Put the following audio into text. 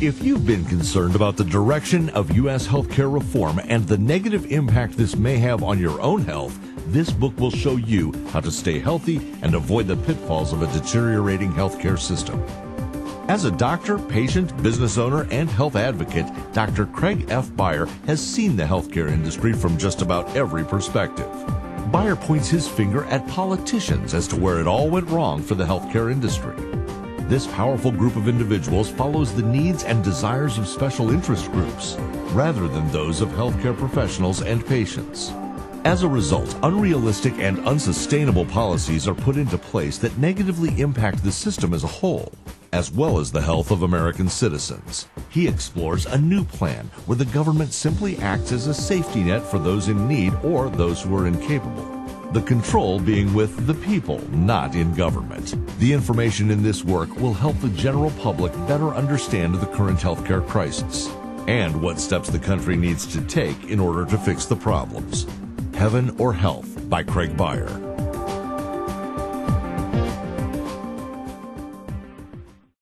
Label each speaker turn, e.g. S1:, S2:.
S1: If you've been concerned about the direction of U.S. healthcare reform and the negative impact this may have on your own health, this book will show you how to stay healthy and avoid the pitfalls of a deteriorating healthcare system. As a doctor, patient, business owner, and health advocate, Dr. Craig F. Beyer has seen the healthcare industry from just about every perspective. Beyer points his finger at politicians as to where it all went wrong for the healthcare industry. This powerful group of individuals follows the needs and desires of special interest groups, rather than those of healthcare professionals and patients. As a result, unrealistic and unsustainable policies are put into place that negatively impact the system as a whole, as well as the health of American citizens. He explores a new plan where the government simply acts as a safety net for those in need or those who are incapable. The control being with the people, not in government. The information in this work will help the general public better understand the current healthcare crisis and what steps the country needs to take in order to fix the problems. Heaven or Health by Craig Beyer.